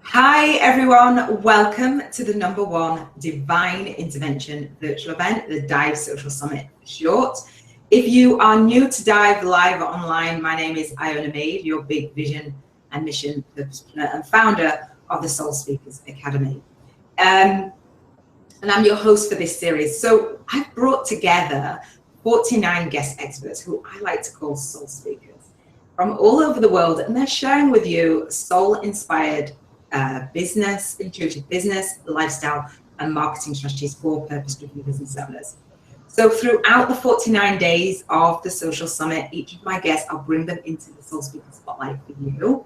Hi everyone, welcome to the #1 Divine Intervention virtual event, the D.I.V.E Social-Summit for short. If you are new to D.I.V.E live or online, my name is Iona Meade, your big vision and mission purposepreneur and founder of the Soul Speakers Academy. And I'm your host for this series. So I've brought together 49 guest experts who I like to call soul speakers from all over the world, and they're sharing with you soul-inspired business, intuitive business, lifestyle, and marketing strategies for purpose-driven business owners. So throughout the 49 days of the Social Summit, each of my guests, I'll bring them into the Soul Speaker Spotlight for you.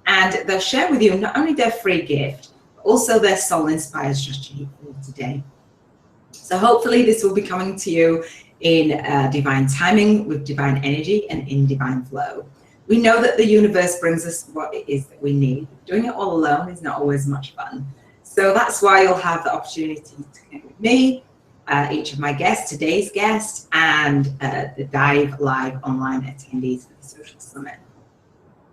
And they'll share with you not only their free gift, but also their soul-inspired strategy for today. So hopefully this will be coming to you in divine timing, with divine energy, and in divine flow. We know that the universe brings us what it is that we need. Doing it all alone is not always much fun. So that's why you'll have the opportunity to connect with me, each of my guests, today's guest, and the D.I.V.E live online attendees for the Social Summit.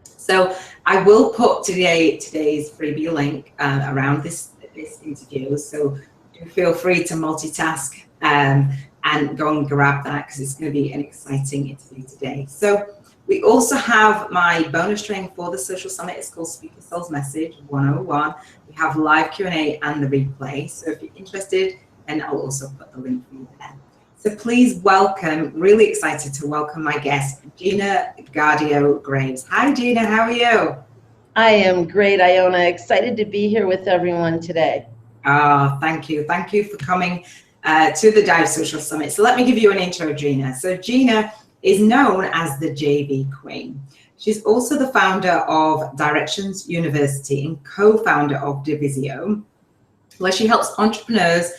So I will put today's freebie link around this interview. So do feel free to multitask and go and grab that, because it's going to be an exciting interview today. So we also have my bonus training for the Social Summit. It's called Speaker Soul's Message 101. We have live Q&A and the replay. So if you're interested, then I'll also put the link for you there. So please welcome, really excited to welcome my guest, Gina Gaudio Graves. Hi, Gina, how are you? I am great, Iona. Excited to be here with everyone today. Oh, thank you. Thank you for coming to the D.I.V.E Social Summit. So let me give you an intro, Gina. So Gina is known as the JV Queen. She's also the founder of Directions University and co-founder of Divsio, where she helps entrepreneurs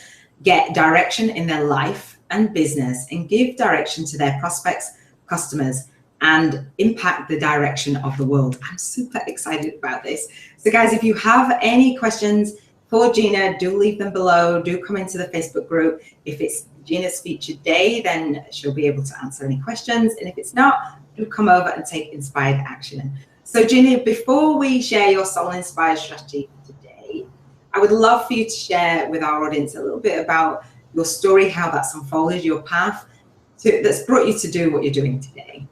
get direction in their life and business and give direction to their prospects, customers, and impact the direction of the world. I'm super excited about this. So guys, if you have any questions for Gina, do leave them below. Do come into the Facebook group. If it's Gina's featured day, then she'll be able to answer any questions. And if it's not, do come over and take inspired action. So Gina, before we share your soul-inspired strategy for today, I would love for you to share with our audience a little bit about your story, how that's unfolded, your path that's brought you to do what you're doing today.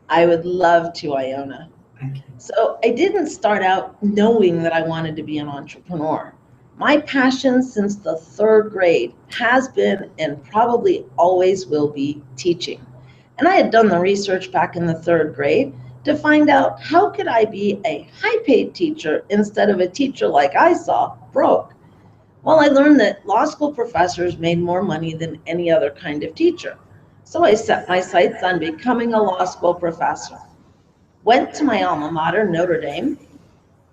I would love to, Iona. Okay. So I didn't start out knowing that I wanted to be an entrepreneur. My passion since the 3rd grade has been, and probably always will be, teaching. And I had done the research back in the 3rd grade to find out how could I be a high-paid teacher instead of a teacher like I saw, broke. Well, I learned that law school professors made more money than any other kind of teacher. So I set my sights on becoming a law school professor. Went to my alma mater, Notre Dame,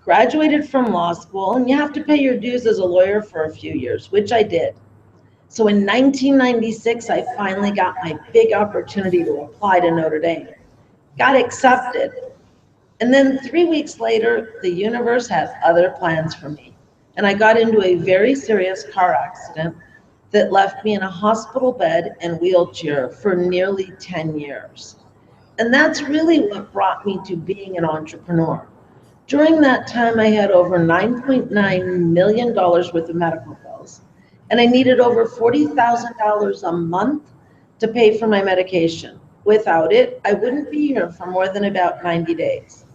graduated from law school, and you have to pay your dues as a lawyer for a few years, which I did. So in 1996, I finally got my big opportunity to apply to Notre Dame. Got accepted. And then 3 weeks later, the universe had other plans for me. And I got into a very serious car accident that left me in a hospital bed and wheelchair for nearly 10 years. And that's really what brought me to being an entrepreneur. During that time, I had over $9.9 million worth of medical bills, and I needed over $40,000 a month to pay for my medication. Without it, I wouldn't be here for more than about 90 days.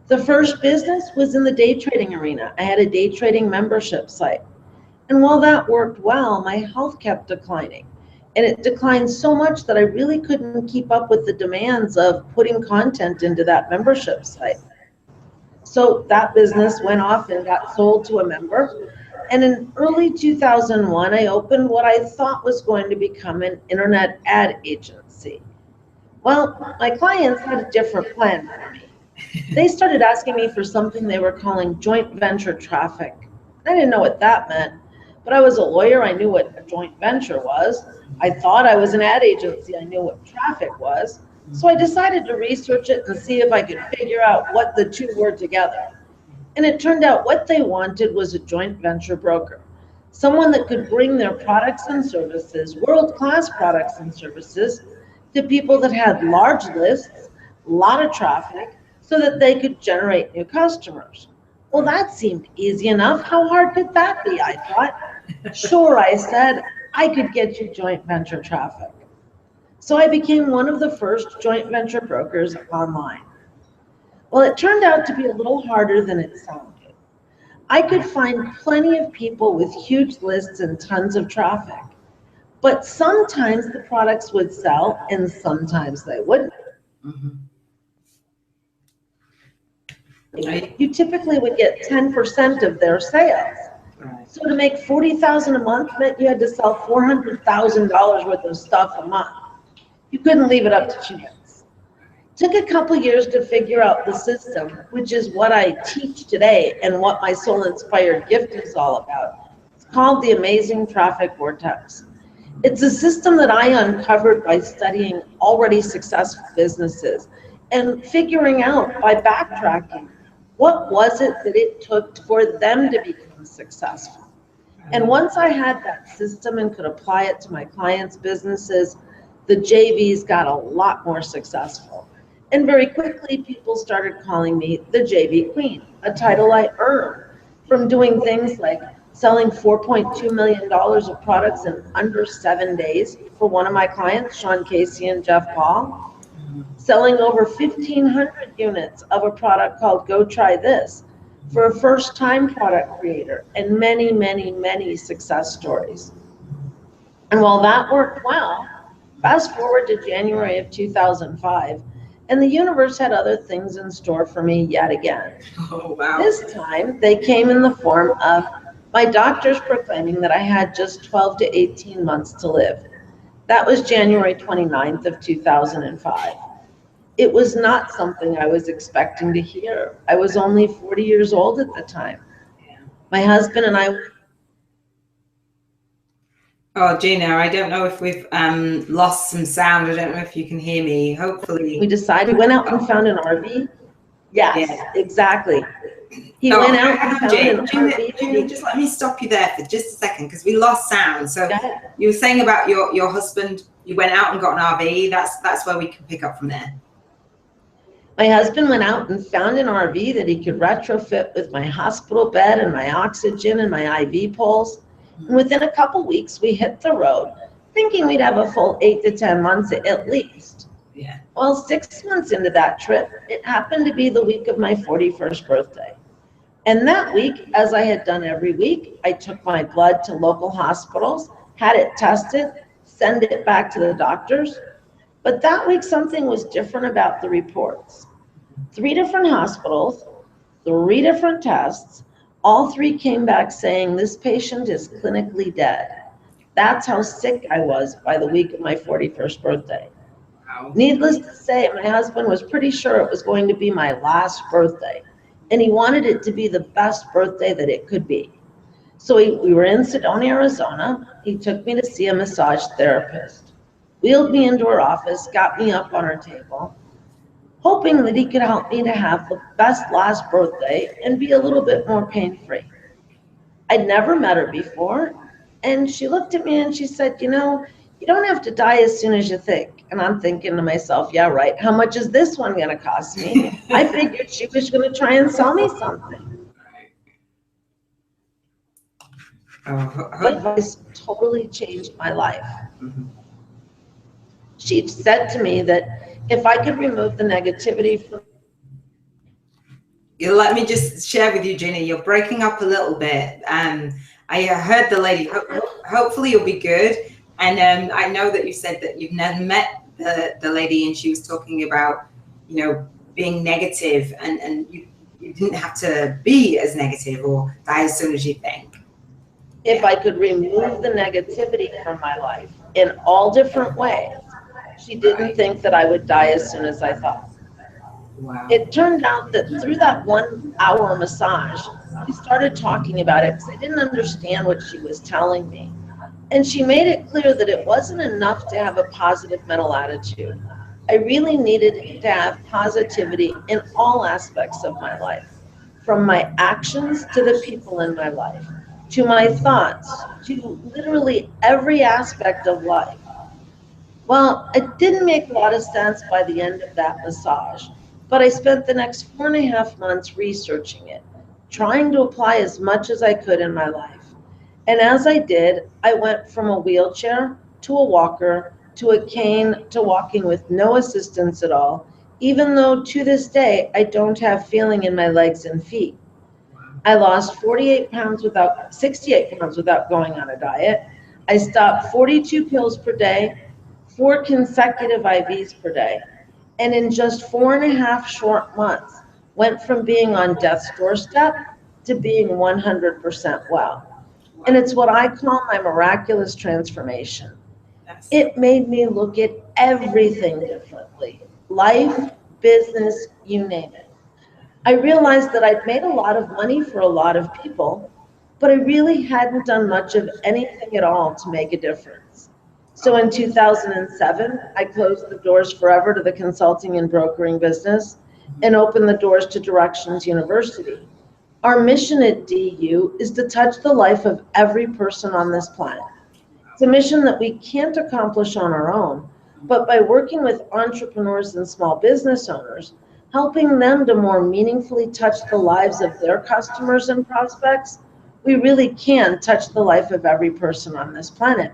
The first business was in the day trading arena. I had a day trading membership site. And while that worked well, my health kept declining. And it declined so much that I really couldn't keep up with the demands of putting content into that membership site. So that business went off and got sold to a member. And in early 2001, I opened what I thought was going to become an internet ad agency. Well, my clients had a different plan for me. They started asking me for something they were calling joint venture traffic. I didn't know what that meant, but I was a lawyer. I knew what a joint venture was. I thought I was an ad agency. I knew what traffic was. So I decided to research it and see if I could figure out what the two were together. And it turned out what they wanted was a joint venture broker, someone that could bring their products and services, world-class products and services, to people that had large lists, a lot of traffic, so that they could generate new customers. Well, that seemed easy enough. How hard could that be? I thought. Sure, I said, I could get you joint venture traffic. So I became one of the first joint venture brokers online. Well, it turned out to be a little harder than it sounded. I could find plenty of people with huge lists and tons of traffic, but sometimes the products would sell and sometimes they wouldn't. You typically would get 10% of their sales. So to make $40,000 a month meant you had to sell $400,000 worth of stuff a month. You couldn't leave it up to chance. Took a couple years to figure out the system, which is what I teach today and what my soul-inspired gift is all about. It's called the Amazing Traffic Vortex. It's a system that I uncovered by studying already successful businesses and figuring out by backtracking what was it that it took for them to become successful. And once I had that system and could apply it to my clients' businesses, the JVs got a lot more successful. And very quickly, people started calling me the JV Queen, a title I earned from doing things like selling $4.2 million of products in under 7 days for one of my clients, Sean Casey and Jeff Paul, selling over 1,500 units of a product called Go Try This for a first-time product creator, and many, many, many success stories. And while that worked well, fast forward to January of 2005, and the universe had other things in store for me yet again. Oh, wow. This time, they came in the form of my doctors proclaiming that I had just 12 to 18 months to live. That was January 29th of 2005. It was not something I was expecting to hear. I was only 40 years old at the time. My husband and I... Oh, Gina, I don't know if we've lost some sound. I don't know if you can hear me. Hopefully. We decided, went out and found an RV. Yes, exactly. He went out and found an RV. Gina, just let me stop you there for just a second because we lost sound. So you were saying about your husband, you went out and got an RV. That's where we can pick up from there. My husband went out and found an RV that he could retrofit with my hospital bed and my oxygen and my IV poles. And within a couple weeks, we hit the road, thinking we'd have a full 8 to 10 months at least. Yeah. Well, 6 months into that trip, it happened to be the week of my 41st birthday. And that week, as I had done every week, I took my blood to local hospitals, had it tested, send it back to the doctors. But that week, something was different about the reports. 3 different hospitals, 3 different tests, all 3 came back saying this patient is clinically dead. That's how sick I was by the week of my 41st birthday. Wow. Needless to say, my husband was pretty sure it was going to be my last birthday, and he wanted it to be the best birthday that it could be. So we were in Sedona, Arizona. He took me to see a massage therapist, wheeled me into her office, got me up on her table, hoping that he could help me to have the best last birthday and be a little bit more pain-free. I'd never met her before, and she looked at me and she said, you know, you don't have to die as soon as you think. And I'm thinking to myself, yeah, right. How much is this one going to cost me? I figured she was going to try and sell me something. Her advice totally changed my life. She said to me that if I could remove the negativity from... Let me just share with you, Gina, you're breaking up a little bit. I heard the lady, hopefully you'll be good. And I know that you said that you've never met the lady, and she was talking about, you know, being negative, and you didn't have to be as negative or die as soon as you think. If I could remove the negativity from my life in all different ways, she didn't think that I would die as soon as I thought. Wow. It turned out that through that 1 hour massage, we started talking about it because I didn't understand what she was telling me. And she made it clear that it wasn't enough to have a positive mental attitude. I really needed to have positivity in all aspects of my life, from my actions to the people in my life, to my thoughts, to literally every aspect of life. Well, it didn't make a lot of sense by the end of that massage, but I spent the next 4.5 months researching it, trying to apply as much as I could in my life. And as I did, I went from a wheelchair to a walker to a cane to walking with no assistance at all, even though to this day I don't have feeling in my legs and feet. I lost 68 pounds without going on a diet. I stopped 42 pills per day, 4 consecutive IVs per day, and in just 4.5 short months, went from being on death's doorstep to being 100% well. And it's what I call my miraculous transformation. It made me look at everything differently. Life, business, you name it. I realized that I'd made a lot of money for a lot of people, but I really hadn't done much of anything at all to make a difference. So in 2007, I closed the doors forever to the consulting and brokering business and opened the doors to Directions University. Our mission at DU is to touch the life of every person on this planet. It's a mission that we can't accomplish on our own, but by working with entrepreneurs and small business owners, helping them to more meaningfully touch the lives of their customers and prospects, we really can touch the life of every person on this planet.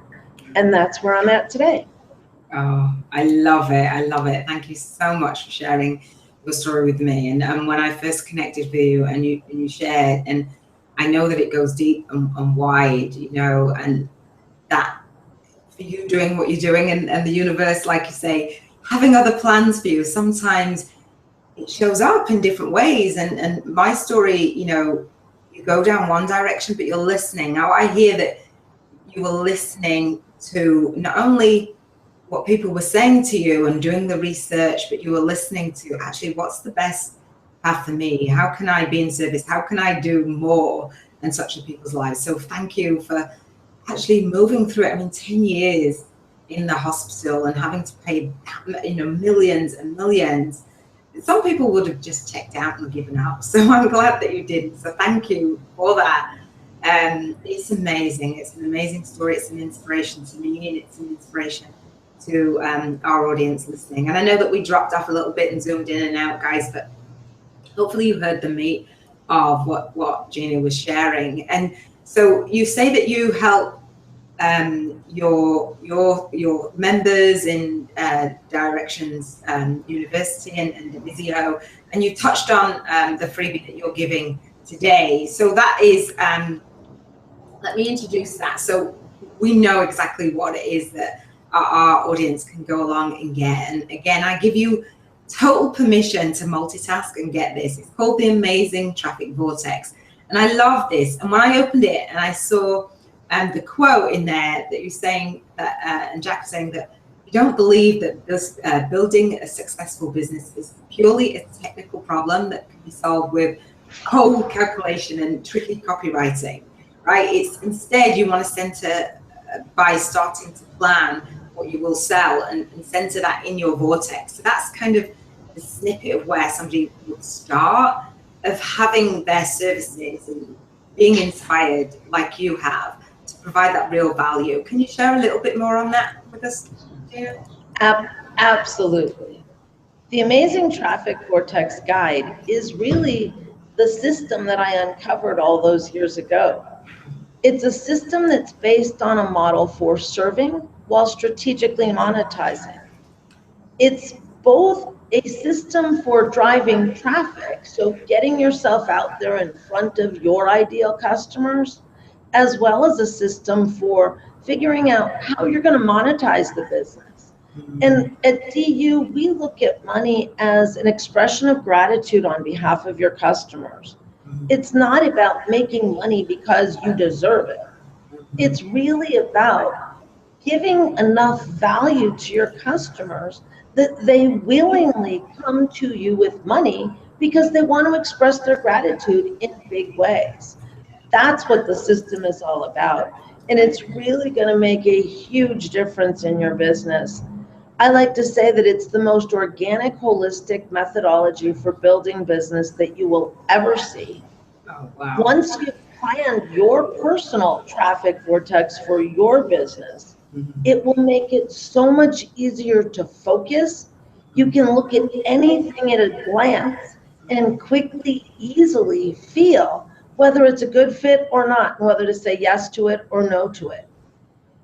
And that's where I'm at today. Oh, I love it. I love it. Thank you so much for sharing your story with me. And when I first connected with you and you shared, and I know that it goes deep and wide, you know, and that for you doing what you're doing and the universe, like you say, having other plans for you, sometimes it shows up in different ways. And my story, you know, you go down one direction, but you're listening. Now I hear that you were listening to not only what people were saying to you and doing the research, but you were listening to actually what's the best path for me? How can I be in service? How can I do more and touch people's lives? So thank you for actually moving through it. I mean, 10 years in the hospital and having to pay, you know, millions and millions. Some people would have just checked out and given up. So I'm glad that you didn't. So thank you for that. It's amazing. It's an amazing story. It's an inspiration to me, and it's an inspiration to our audience listening. And I know that we dropped off a little bit and zoomed in and out, guys, but hopefully you heard the meat of what Gina was sharing. And so you say that you help your members in Directions University and Divsio, and you touched on the freebie that you're giving today. So that is, let me introduce that. So we know exactly what it is that our audience can go along and get. And again, I give you total permission to multitask and get this. It's called the Amazing Traffic Vortex. And I love this. And when I opened it and I saw the quote in there that you're saying that, and Jack was saying that you don't believe that this, building a successful business is purely a technical problem that can be solved with cold calculation and tricky copywriting, right? It's instead you want to center by starting to plan what you will sell and center that in your vortex. So that's kind of the snippet of where somebody would start, of having their services and being inspired like you have to provide that real value. Can you share a little bit more on that with us, Gina? Absolutely. The Amazing Traffic Vortex Guide is really the system that I uncovered all those years ago. It's a system that's based on a model for serving while strategically monetizing. It's both a system for driving traffic, so getting yourself out there in front of your ideal customers, as well as a system for figuring out how you're going to monetize the business. And at DU, we look at money as an expression of gratitude on behalf of your customers. It's not about making money because you deserve it. It's really about giving enough value to your customers that they willingly come to you with money because they want to express their gratitude in big ways. That's what the system is all about. And it's really going to make a huge difference in your business. I like to say that it's the most organic, holistic methodology for building business that you will ever see. Oh, wow. Once you've planned your personal traffic vortex for your business, it will make it so much easier to focus. You can look at anything at a glance and quickly, easily feel whether it's a good fit or not, and whether to say yes to it or no to it.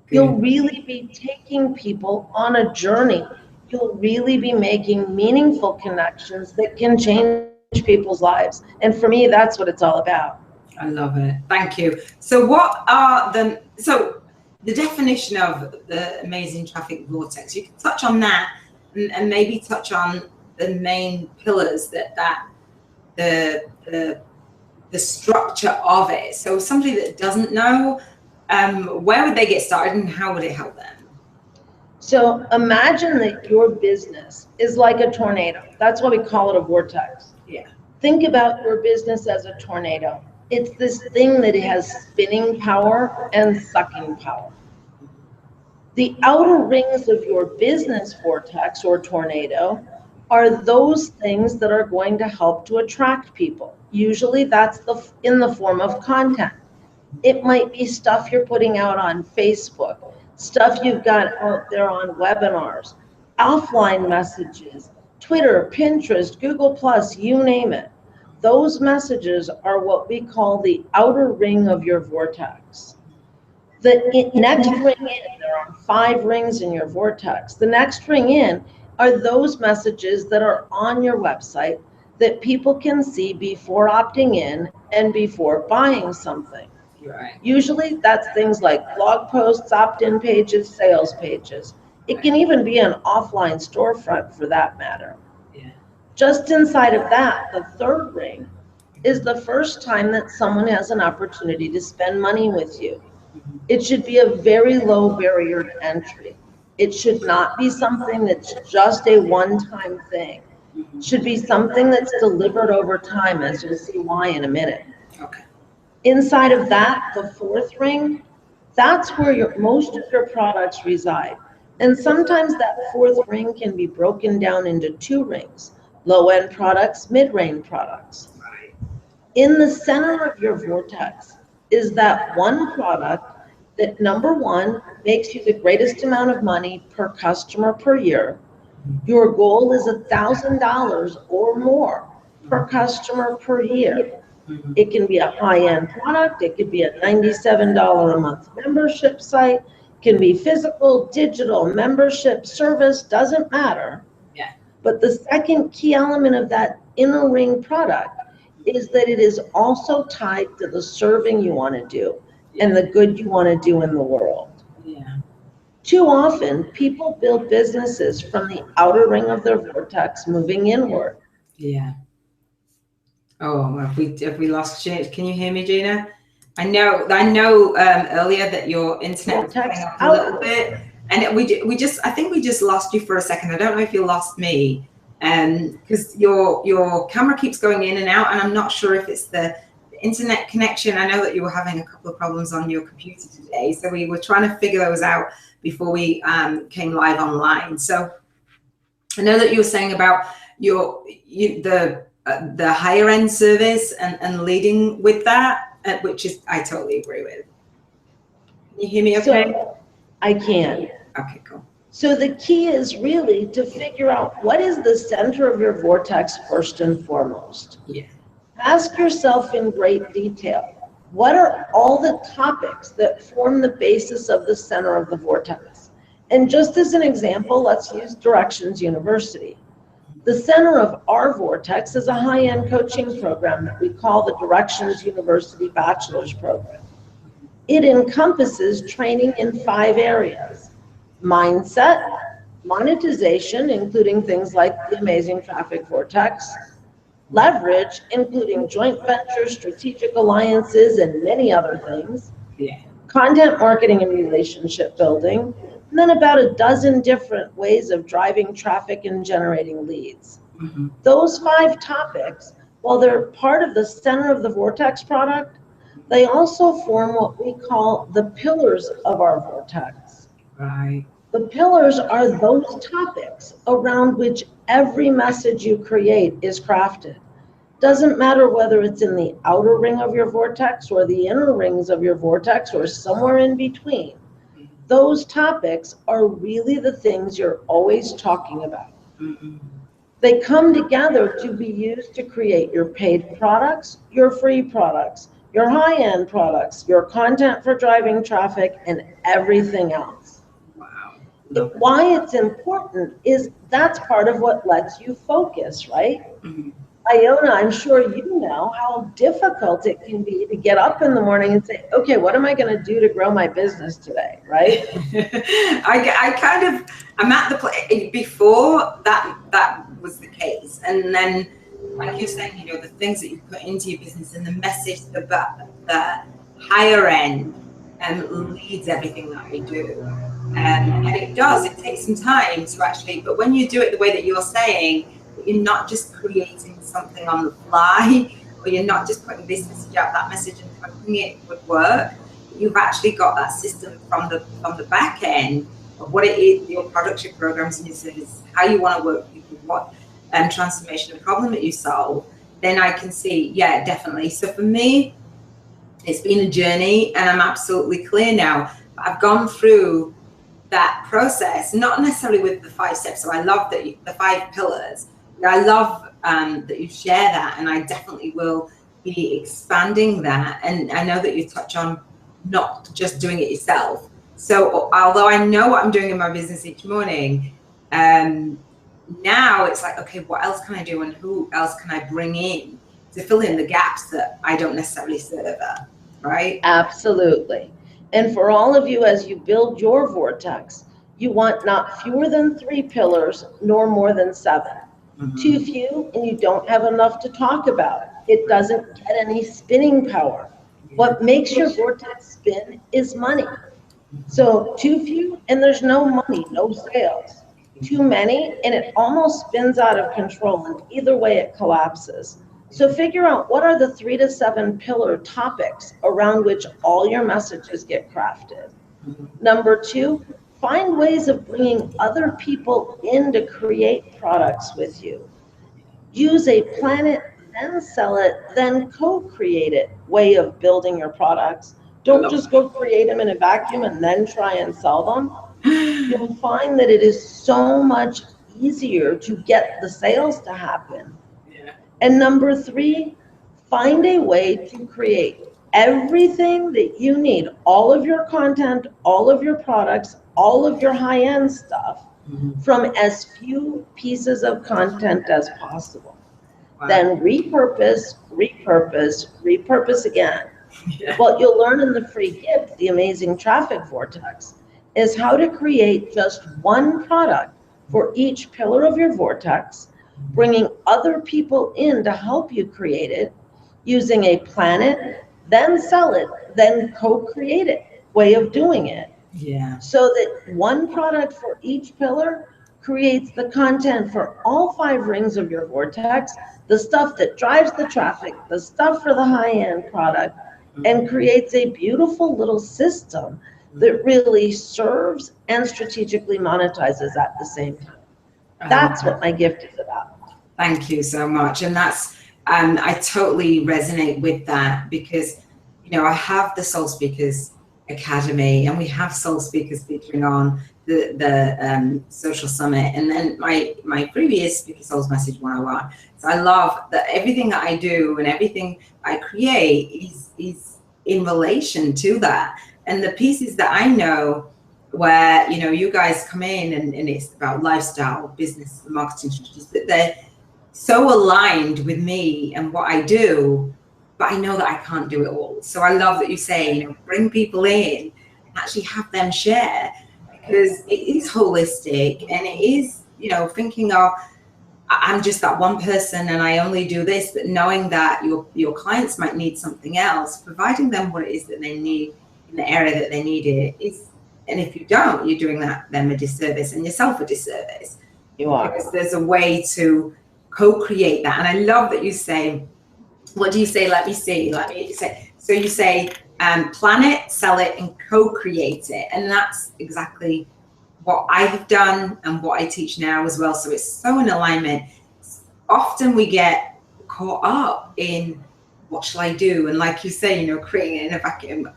You'll really be taking people on a journey. You'll really be making meaningful connections that can change people's lives. And for me, that's what it's all about. I love it. Thank you. So the definition of the Amazing Traffic Vortex, you can touch on that and maybe touch on the main pillars the structure of it. So somebody that doesn't know, where would they get started and how would it help them? So imagine that your business is like a tornado. That's why we call it a vortex. Yeah. Think about your business as a tornado. It's this thing that has spinning power and sucking power. The outer rings of your business vortex or tornado are those things that are going to help to attract people. Usually that's in the form of content. It might be stuff you're putting out on Facebook, stuff you've got out there on webinars, offline messages, Twitter, Pinterest, Google+, you name it. Those messages are what we call the outer ring of your vortex. The next ring in, there are 5 rings in your vortex. The next ring in are those messages that are on your website that people can see before opting in and before buying something. Right. Usually that's things like blog posts, opt-in pages, sales pages. It can even be an offline storefront for that matter. Yeah. Just inside of that, the third ring is the first time that someone has an opportunity to spend money with you. It should be a very low barrier to entry. It should not be something that's just a one-time thing. It should be something that's delivered over time, as you'll see why in a minute. Okay. Inside of that, the fourth ring, that's where most of your products reside. And sometimes that fourth ring can be broken down into 2 rings, low-end products, mid-range products. Right. In the center of your vortex is that one product that, number one, makes you the greatest amount of money per customer per year. Your goal is $1,000 or more per customer per year. It can be a high-end product. It could be a $97 a month membership site. It can be physical, digital, membership, service, doesn't matter. Yeah. But the second key element of that inner ring product is that it is also tied to the serving you want to do and the good you want to do in the world. Yeah. Too often, people build businesses from the outer ring of their vortex moving inward. Yeah. Oh, have we lost Gina? Can you hear me, Gina? I know earlier that your internet was playing up a little bit, and I think we just lost you for a second. I don't know if you lost me, because your camera keeps going in and out, and I'm not sure if it's the internet connection. I know that you were having a couple of problems on your computer today, so we were trying to figure those out before we came live online. So I know that you were saying about the higher end service and leading with that, which is I totally agree with. Can you hear me okay? So, I can. Okay, cool. So the key is really to figure out what is the center of your vortex first and foremost. Yeah. Ask yourself in great detail, what are all the topics that form the basis of the center of the vortex? And just as an example, let's use Directions University. The center of our vortex is a high-end coaching program that we call the Directions University Bachelor's Program. It encompasses training in 5 areas: mindset, monetization, including things like the Amazing Traffic Vortex, leverage, including joint ventures, strategic alliances, and many other things, content marketing and relationship building, and then about a dozen different ways of driving traffic and generating leads. Those 5 topics, while they're part of the center of the vortex product, they also form what we call the pillars of our vortex. Right. The pillars are those topics around which every message you create is crafted. Doesn't matter whether it's in the outer ring of your vortex or the inner rings of your vortex or somewhere in between. Those topics are really the things you're always talking about. They come together to be used to create your paid products, your free products, your high-end products, your content for driving traffic, and everything else. Wow. Why it's important is that's part of what lets you focus, right? Mm-hmm. Iona, I'm sure you know how difficult it can be to get up in the morning and say, okay, what am I going to do to grow my business today, right? I'm at the place before that was the case, and then, like you're saying, you know, the things that you put into your business and the message, the higher end, leads everything that I do, and it takes some time to actually, but when you do it the way that you're saying, you're not just creating something on the fly, or you're not just putting this message out, that message, and hoping it would work. You've actually got that system from the back end of what it is, your products, your programs, and your services, how you want to work with people, what transformation and problem that you solve. Then I can see, yeah, definitely. So for me, it's been a journey, and I'm absolutely clear now. I've gone through that process, not necessarily with the 5 steps. So I love that the 5 pillars. I love that you share that, and I definitely will be expanding that. And I know that you touch on not just doing it yourself. So although I know what I'm doing in my business each morning, now it's like, okay, what else can I do, and who else can I bring in to fill in the gaps that I don't necessarily serve, right? Absolutely. And for all of you, as you build your vortex, you want not fewer than 3 pillars, nor more than 7. Mm-hmm. Too few, and you don't have enough to talk about. It doesn't get any spinning power. What makes your vortex spin is money. So too few, and there's no money, no sales. Too many, and it almost spins out of control, and either way it collapses. So figure out what are the 3 to 7 pillar topics around which all your messages get crafted. Number 2, find ways of bringing other people in to create products with you. Use a plan it, then sell it, then co-create it way of building your products. Don't just go create them in a vacuum and then try and sell them. You'll find that it is so much easier to get the sales to happen. And number 3, find a way to create everything that you need, all of your content, all of your products, all of your high-end stuff, from as few pieces of content as possible. Wow. Then repurpose, repurpose, repurpose again. Yeah. What you'll learn in the free gift, the Amazing Traffic Vortex, is how to create just one product for each pillar of your vortex, bringing other people in to help you create it, using a plan it, then sell it, then co-create it way of doing it. Yeah. So that one product for each pillar creates the content for all 5 rings of your vortex, the stuff that drives the traffic, the stuff for the high-end product, and creates a beautiful little system that really serves and strategically monetizes at the same time. That's what my gift is about. Thank you so much. And that's, I totally resonate with that, because, you know, I have the Soul Speakers Academy, and we have Soul Speakers featuring on the Social Summit, and then my previous Speaker Souls Message 101. So I love that everything that I do and everything I create is in relation to that. And the pieces that I know where, you know, you guys come in and it's about lifestyle, business, marketing strategies, that they're so aligned with me and what I do, but I know that I can't do it all. So I love that you say, you know, bring people in and actually have them share, because it is holistic, and it is, you know, thinking of, I'm just that one person and I only do this, but knowing that your clients might need something else, providing them what it is that they need in the area that they need it is, and if you don't, you're doing them a disservice and yourself a disservice. You are. Because there's a way to co-create that. And I love that you say, what do you say? Let me say. So you say, plan it, sell it, and co-create it. And that's exactly what I have done and what I teach now as well. So it's so in alignment. Often we get caught up in what shall I do? And like you say, you know, creating it in a vacuum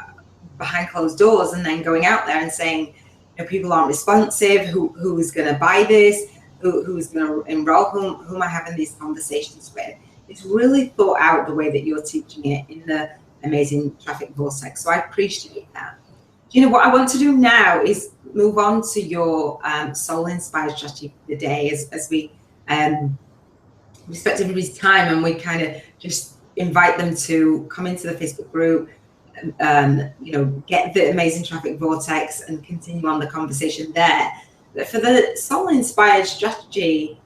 behind closed doors, and then going out there and saying, you know, people aren't responsive, who is going to buy this, who's going to enroll, who am I having these conversations with? It's really thought out the way that you're teaching it, in the Amazing Traffic Vortex. So I appreciate that. Gina, what I want to do now is move on to your soul inspired strategy for the day as we respect everybody's time, and we kind of just invite them to come into the Facebook group, you know, get the Amazing Traffic Vortex and continue on the conversation there. But for the soul inspired strategy,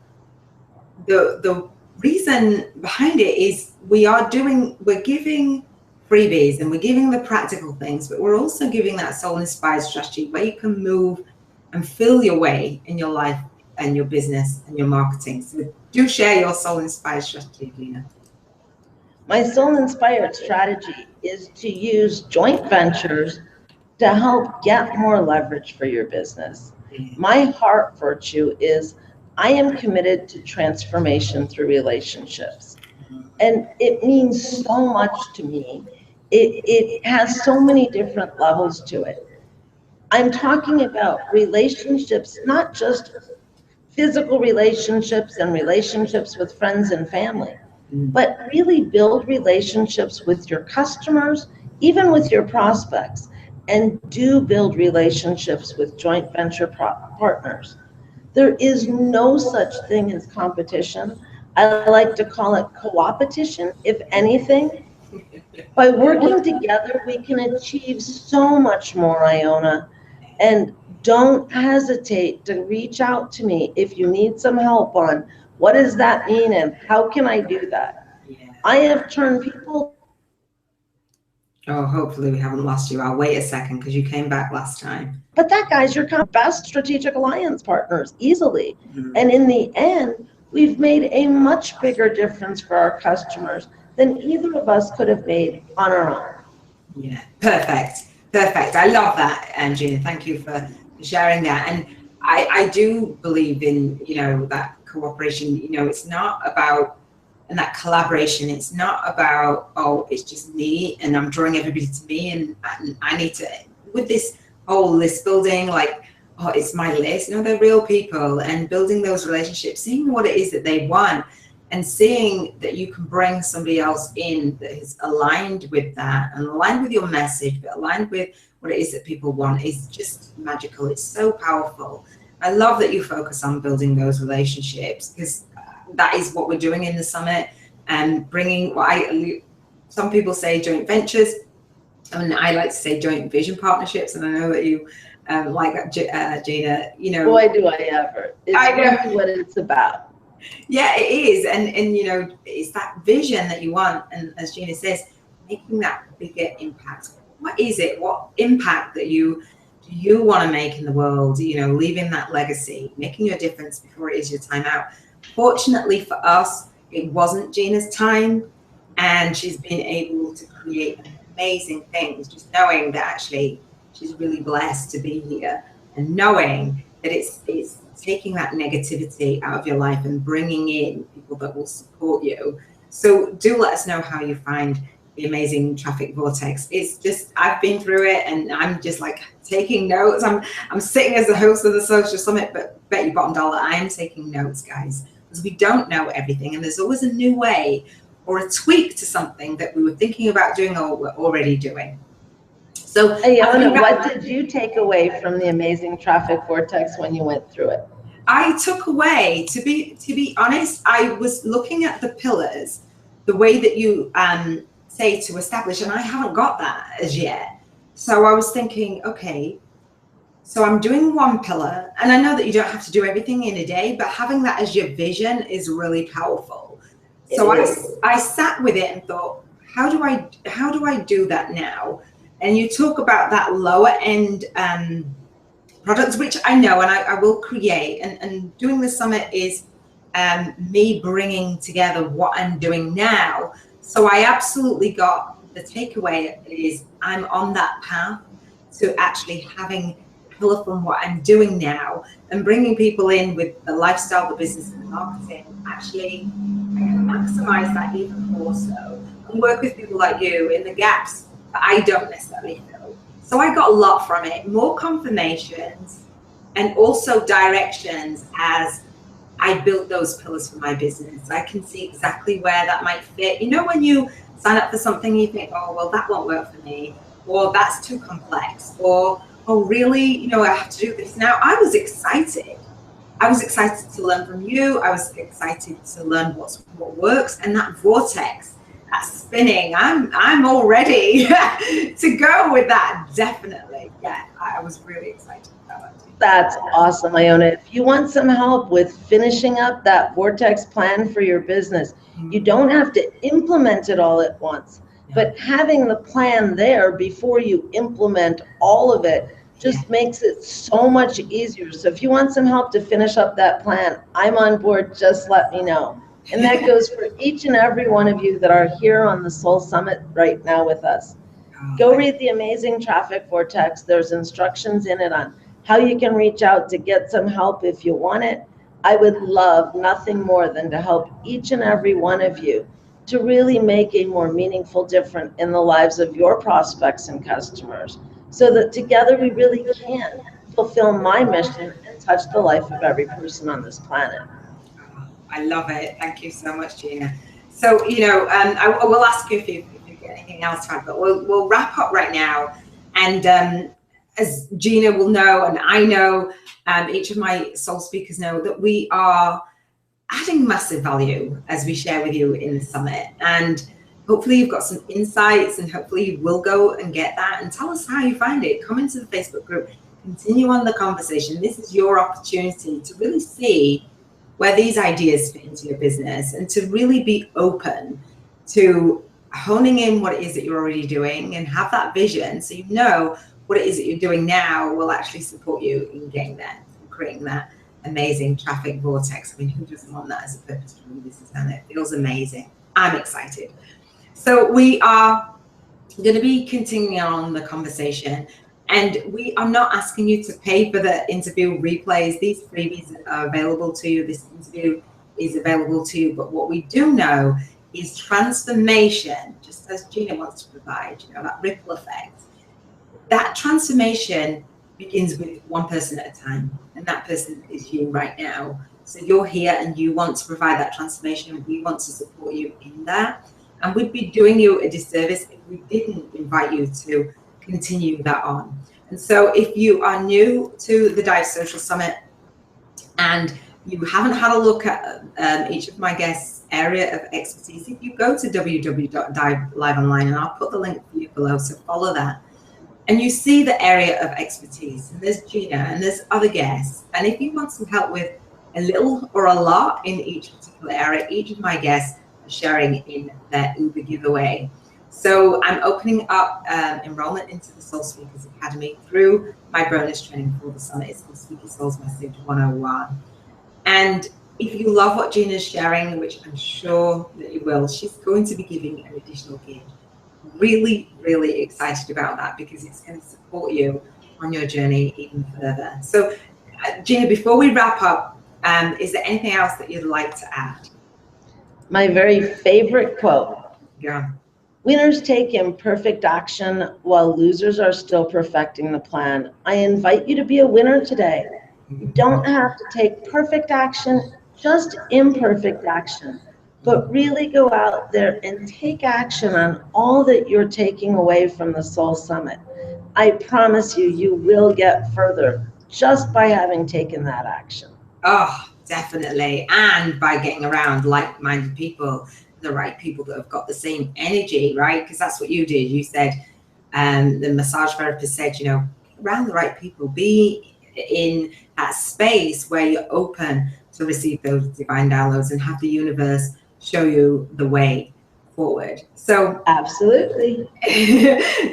the reason behind it is we're giving freebies and we're giving the practical things, but we're also giving that soul inspired strategy where you can move and feel your way in your life and your business and your marketing. So do share your soul inspired strategy, Gina. My soul inspired strategy is to use joint ventures to help get more leverage for your business. My heart virtue is I am committed to transformation through relationships. And it means so much to me. It has so many different levels to it. I'm talking about relationships, not just physical relationships and relationships with friends and family, but really build relationships with your customers, even with your prospects, and do build relationships with joint venture partners. There is no such thing as competition. I like to call it co-opetition, if anything. By working together, we can achieve so much more, Iona. And don't hesitate to reach out to me if you need some help on what does that mean and how can I do that. I have turned people. Oh, hopefully we haven't lost you. I'll wait a second because you came back last time. But that, guys, you're kind of best strategic alliance partners easily. And in the end, we've made a much bigger difference for our customers than either of us could have made on our own. Yeah, perfect. Perfect. I love that, Gina. Thank you for sharing that. And I do believe in, you know, that cooperation. You know, it's not about, and that collaboration, it's not about, oh, it's just me and I'm drawing everybody to me and I need to, with this whole list building, like, oh, it's my list. No, they're real people, and building those relationships, seeing what it is that they want, and seeing that you can bring somebody else in that is aligned with that and aligned with your message, but aligned with what it is that people want, is just magical. It's so powerful. I love that you focus on building those relationships, because that is what we're doing in the summit, and bringing some people say joint ventures, and I like to say joint vision partnerships, and I know that you like that, Gina. You know, boy, do I ever. It's really what it's about. Yeah, it is. And you know, it's that vision that you want. And as Gina says, making that bigger impact. What is it? What impact that you want to make in the world? You know, leaving that legacy, making your difference before it is your time out. Fortunately for us, it wasn't Gina's time, and she's been able to create amazing things, just knowing that actually she's really blessed to be here, and knowing that it's taking that negativity out of your life and bringing in people that will support you. So do let us know how you find the Amazing Traffic Vortex. It's just, I've been through it and I'm just like taking notes. I'm sitting as the host of the Social Summit, but bet you bottom dollar, I am taking notes, guys, because we don't know everything, and there's always a new way or a tweak to something that we were thinking about doing or we're already doing. So Iona, what did you take away from the Amazing Traffic Vortex when you went through it? I took away, to be honest, I was looking at the pillars, the way that you say to establish, and I haven't got that as yet. So I was thinking, okay, so I'm doing one pillar, and I know that you don't have to do everything in a day, but having that as your vision is really powerful. So I sat with it and thought, how do I do that now? And you talk about that lower end products, which I know and I will create. And doing the summit is me bringing together what I'm doing now. So I absolutely got the takeaway is I'm on that path to actually having pillar from what I'm doing now and bringing people in with the lifestyle, the business, and the marketing. Actually, I can maximize that even more so and work with people like you in the gaps that I don't necessarily fill. So I got a lot from it, more confirmations and also directions as I built those pillars for my business. I can see exactly where that might fit. You know, when you sign up for something you think, oh, well, that won't work for me, or that's too complex, or, oh, really, you know, I have to do this now. I was excited. I was excited to learn from you. I was excited to learn what works, and that vortex, that spinning. I'm all ready to go with that. Definitely, yeah. I was really excited about that too. That's awesome, Iona. If you want some help with finishing up that vortex plan for your business, you don't have to implement it all at once, but having the plan there before you implement all of it just makes it so much easier. So if you want some help to finish up that plan, I'm on board, just let me know. And that goes for each and every one of you that are here on the Soul Summit right now with us. Go read the Amazing Traffic Vortex. There's instructions in it on how you can reach out to get some help if you want it. I would love nothing more than to help each and every one of you to really make a more meaningful difference in the lives of your prospects and customers, so that together we really can fulfill my mission and touch the life of every person on this planet. I love it. Thank you so much, Gina. So, you know, I will ask you if you get anything else to add, but we'll wrap up right now. And as Gina will know, and I know, each of my soul speakers know, that we are adding massive value as we share with you in the summit. And hopefully you've got some insights, and hopefully you will go and get that and tell us how you find it. Come into the Facebook group, continue on the conversation. This is your opportunity to really see where these ideas fit into your business, and to really be open to honing in what it is that you're already doing, and have that vision so you know what it is that you're doing now will actually support you in getting there, and creating that amazing traffic vortex. I mean, who doesn't want that as a purpose-driven business? And it feels amazing. I'm excited. So we are going to be continuing on the conversation, and we are not asking you to pay for the interview replays. These freebies are available to you. This interview is available to you. But what we do know is transformation, just as Gina wants to provide, you know, that ripple effect. That transformation begins with one person at a time, and that person is you right now. So you're here and you want to provide that transformation. We want to support you in that. And we'd be doing you a disservice if we didn't invite you to continue that on. And so if you are new to the D.I.V.E Social-Summit and you haven't had a look at each of my guests' area of expertise, if you go to www.dive.live online, and I'll put the link for you below, so follow that, and you see the area of expertise, and there's Gina and there's other guests, and if you want some help with a little or a lot in each particular area, each of my guests are sharing in their Uber giveaway. So I'm opening up enrollment into the Soul Speakers Academy through my bonus training for the summit. It's called Speaker Soul's Message 101. And if you love what Gina's sharing, which I'm sure that you will, she's going to be giving an additional gift. Really, really excited about that, because it's going to support you on your journey even further. So Gina, before we wrap up, is there anything else that you'd like to add? My very favorite quote. Yeah. Winners take imperfect action while losers are still perfecting the plan. I invite you to be a winner today. You don't have to take perfect action, just imperfect action. But really go out there and take action on all that you're taking away from the Soul Summit. I promise you, you will get further just by having taken that action. Oh, definitely. And by getting around like-minded people, the right people that have got the same energy, right? Because that's what you did. You said, the massage therapist said, you know, around the right people, be in that space where you're open to receive those divine downloads and have the universe show you the way forward. So absolutely.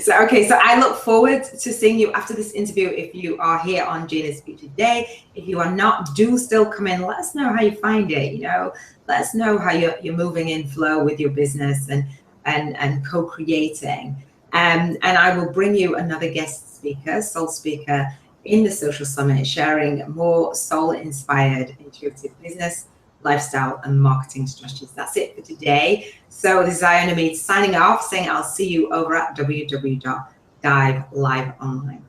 So okay, so I look forward to seeing you after this interview. If you are here on Gina's Featured Day, if you are not, do still come in. Let us know how you find it. You know, let us know how you're moving in flow with your business and co-creating. And I will bring you another guest speaker, soul speaker, in the Social Summit, sharing more soul-inspired, intuitive business, lifestyle, and marketing strategies. That's it for today. So this is Iona Meade signing off, saying I'll see you over at www.diveliveonline.